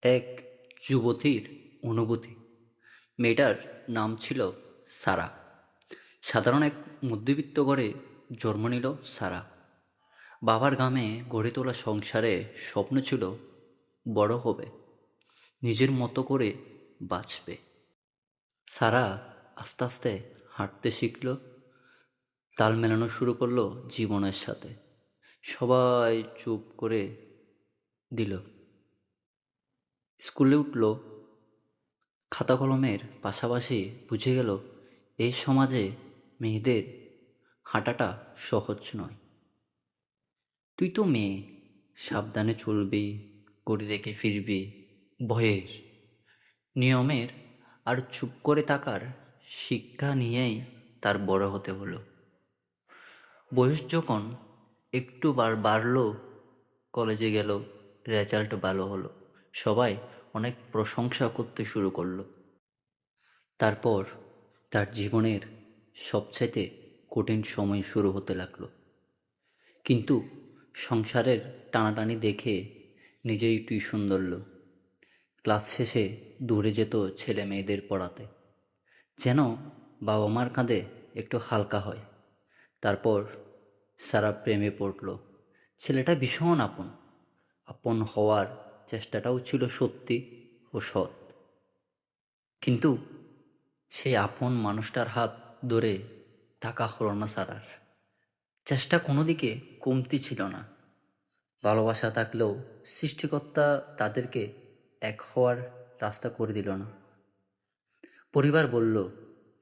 এক যুবতীর অনুভূতি। মেয়েটার নাম ছিল সারা। সাধারণ এক মধ্যবিত্ত ঘরে জন্ম নিল সারা। বাবার গ্রামে গড়ে তোলা সংসারে স্বপ্ন ছিল বড় হবে, নিজের মতো করে বাঁচবে। সারা আস্তে আস্তে হাঁটতে শিখল, তাল মেলানো শুরু করলো জীবনের সাথে। সবাই চুপ করে দিল। স্কুলে উঠল, খাতা কলমের পাশাপাশি বুঝে গেল এই সমাজে মেয়েদের হাঁটাটা সহজ নয়। তুই তো মেয়ে, সাবধানে চলবি, গড়ি রেখে ফিরবি। ভয়ের, নিয়মের আর চুপ করে থাকার শিক্ষা নিয়েই তার বড় হতে হলো। বয়স যখন একটু বাড়লো, কলেজে গেল, রেজাল্ট ভালো হলো, সবাই অনেক প্রশংসা করতে শুরু করলো। তারপর তার জীবনের সবচাইতে কঠিন সময় শুরু হতে লাগলো। কিন্তু সংসারের টানাটানি দেখে নিজেই টিউশন ধরল। ক্লাস শেষে দূরে যেত ছেলে মেয়েদের পড়াতে, যেন বাবা মার কাঁধে একটু হালকা হয়। তারপর সারা প্রেমে পড়ল। ছেলেটা ভীষণ আপন, আপন হওয়ার চেষ্টাটাও ছিল সত্যি ও সৎ। কিন্তু সেই আপন মানুষটার হাত ধরে থাকা হলো না সারার। চেষ্টা কোনো দিকে কমতি ছিল না। ভালোবাসা থাকলেও সৃষ্টিকর্তা তাদেরকে এক হওয়ার রাস্তা করে দিল না। পরিবার বলল,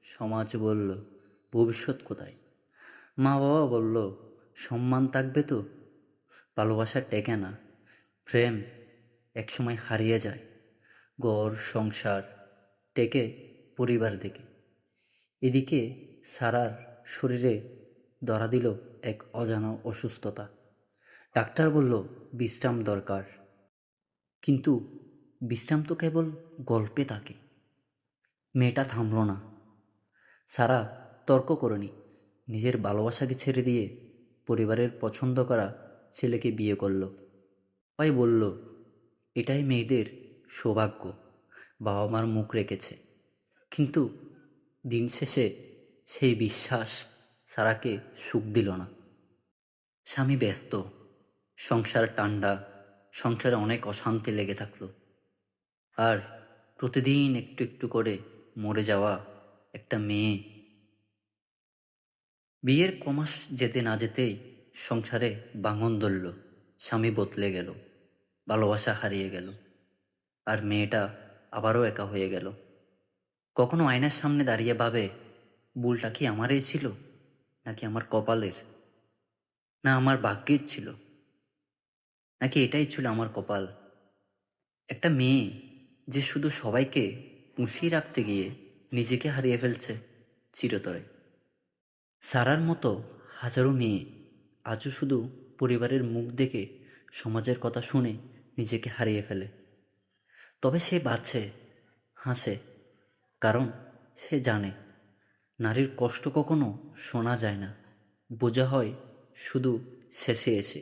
সমাজ বলল, ভবিষ্যৎ কোথায়? মা বাবা বলল, সম্মান থাকবে তো। ভালোবাসা টেকে না, প্রেম একসময় হারিয়ে যায়। ঘর সংসার টেকে পরিবার দেখে। এদিকে সারার শরীরে ধরা দিল এক অজানা অসুস্থতা। ডাক্তার বলল বিশ্রাম দরকার, কিন্তু বিশ্রাম তো কেবল গল্পে থাকে। মেয়েটা থামল না। সারা তর্ক করেনি, নিজের ভালোবাসাকে ছেড়ে দিয়ে পরিবারের পছন্দ করা ছেলেকে বিয়ে করল। সবাই বলল এটাই মেয়েদের সৌভাগ্য, বাবা মার মুখ রেখেছে। কিন্তু দিন শেষে সেই বিশ্বাস সারাকে সুখ দিল না। স্বামী ব্যস্ত, সংসার টান্ডা, সংসারে অনেক অশান্তি লেগে থাকলো। আর প্রতিদিন একটু একটু করে মরে যাওয়া একটা মেয়ে। বিয়ের কমাস যেতে না যেতেই সংসারে ভাঙন ধরল। স্বামী বদলে গেল, ভালোবাসা হারিয়ে গেল, আর মেয়েটা আবারও একা হয়ে গেল। কখনো আয়নার সামনে দাঁড়িয়ে ভাবে, ভুলটা কি আমারই ছিল, নাকি আমার কপালের, না আমার ভাগ্যের ছিল, নাকি এটাই ছিল আমার কপাল। একটা মেয়ে যে শুধু সবাইকে পুষিয়ে রাখতে গিয়ে নিজেকে হারিয়ে ফেলছে চিরতরে। সারার মতো হাজারো মেয়ে আজও শুধু পরিবারের মুখ দেখে, সমাজের কথা শুনে নিজেকে হারিয়ে ফেলে। তবে সে বাঁচে, হাসে, কারণ সে জানে নারীর কষ্ট কখনো শোনা যায় না, বোঝা হয় শুধু শেষে এসে।